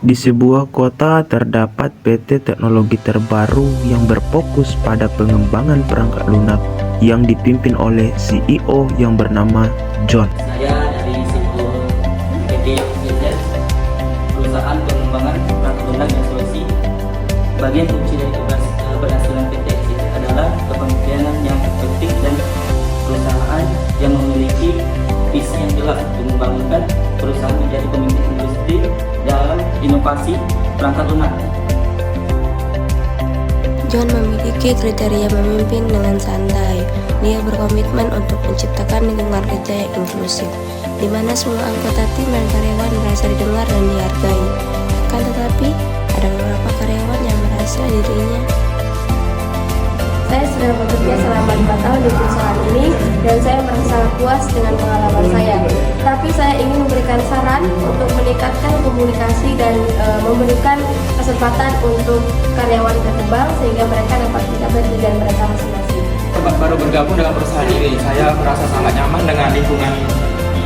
Di sebuah kota terdapat PT teknologi terbaru yang berfokus pada pengembangan perangkat lunak yang dipimpin oleh CEO yang bernama John. Saya dari Simpul PT Gadget, perusahaan pengembangan perangkat lunak dan solusi. Bagian fungsi dari tugas keberhasilan PT Gadget adalah kepemimpinan yang efektif dan perusahaan yang memiliki visi yang jelas untuk membangunkan perusahaan menjadi pemimpin industri dalam inovasi perangkat lunak. John memiliki kriteria memimpin dengan santai. Dia berkomitmen untuk menciptakan lingkungan kerja yang inklusif, di mana semua anggota tim dan karyawan merasa didengar dan dihargai. Akan tetapi, ada beberapa karyawan yang merasa dirinya saya sudah bekerja selama 5 tahun di perusahaan ini dan saya merasa puas dengan pengalaman saya. Tapi saya ingin memberikan saran untuk meningkatkan komunikasi dan memberikan kesempatan untuk karyawan berkembang sehingga mereka dapat mencapai tujuan mereka masing-masing. Baru bergabung dengan perusahaan ini, saya merasa sangat nyaman dengan lingkungan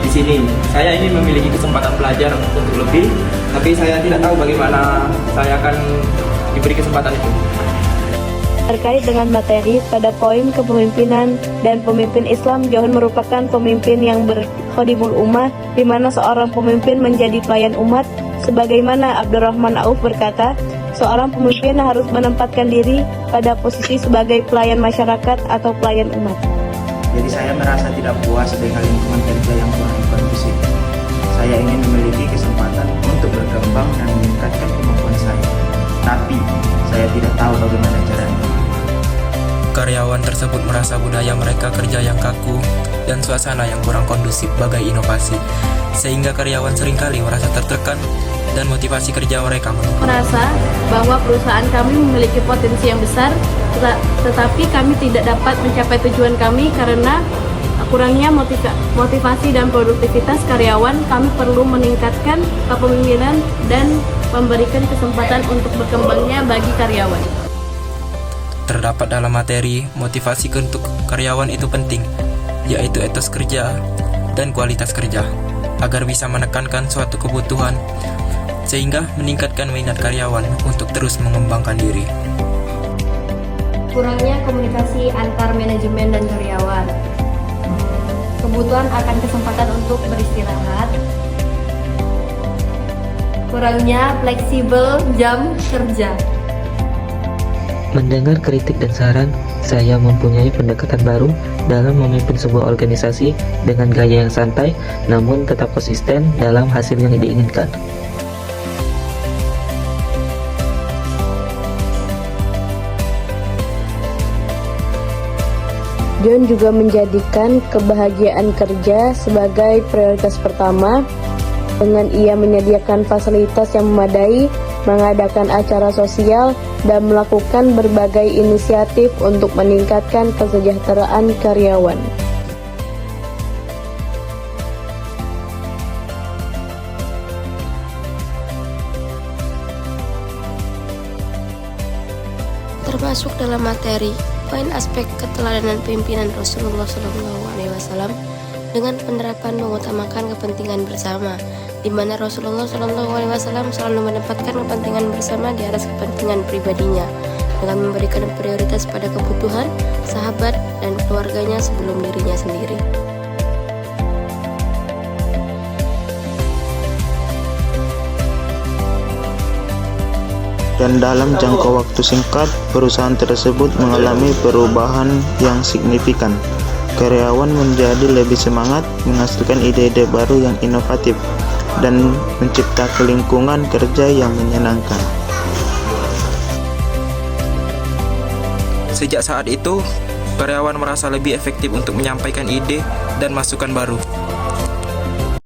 di sini. Saya ini memiliki kesempatan belajar untuk lebih, tapi saya tidak tahu bagaimana saya akan diberi kesempatan itu. Terkait dengan materi pada poin kepemimpinan dan pemimpin Islam, John merupakan pemimpin yang berkhodimul ummah, di mana seorang pemimpin menjadi pelayan umat. Sebagaimana Abdurrahman Auf berkata, seorang pemimpin harus menempatkan diri pada posisi sebagai pelayan masyarakat atau pelayan umat. Jadi saya merasa tidak puas dengan lingkungan kerja yang kurang kondusif. Saya ingin memiliki kesempatan untuk berkembang dan meningkatkan kemampuan saya. Tapi saya tidak tahu bagaimana caranya. Karyawan tersebut merasa budaya mereka kerja yang kaku dan suasana yang kurang kondusif bagi inovasi, sehingga karyawan seringkali merasa tertekan dan motivasi kerja mereka menurun. Merasa bahwa perusahaan kami memiliki potensi yang besar, tetapi kami tidak dapat mencapai tujuan kami karena kurangnya motivasi dan produktivitas karyawan. Kami perlu meningkatkan kepemimpinan dan memberikan kesempatan untuk berkembangnya bagi karyawan. Terdapat dalam materi, motivasi untuk karyawan itu penting, yaitu etos kerja dan kualitas kerja, agar bisa menekankan suatu kebutuhan, sehingga meningkatkan minat karyawan untuk terus mengembangkan diri. Kurangnya komunikasi antar manajemen dan karyawan, kebutuhan akan kesempatan untuk beristirahat, kurangnya fleksibel jam kerja. Mendengar kritik dan saran, saya mempunyai pendekatan baru dalam memimpin sebuah organisasi dengan gaya yang santai, namun tetap konsisten dalam hasil yang diinginkan. John juga menjadikan kebahagiaan kerja sebagai prioritas pertama, dengan ia menyediakan fasilitas yang memadai, mengadakan acara sosial, dan melakukan berbagai inisiatif untuk meningkatkan kesejahteraan karyawan. Termasuk dalam materi poin aspek keteladanan pimpinan Rasulullah SAW dengan penerapan mengutamakan kepentingan bersama, di mana Rasulullah SAW selalu menempatkan kepentingan bersama di atas kepentingan pribadinya, dengan memberikan prioritas pada kebutuhan sahabat dan keluarganya sebelum dirinya sendiri. Dan dalam jangka waktu singkat, perusahaan tersebut mengalami perubahan yang signifikan. Karyawan menjadi lebih semangat, menghasilkan ide-ide baru yang inovatif, dan menciptakan lingkungan kerja yang menyenangkan. Sejak saat itu, karyawan merasa lebih efektif untuk menyampaikan ide dan masukan baru.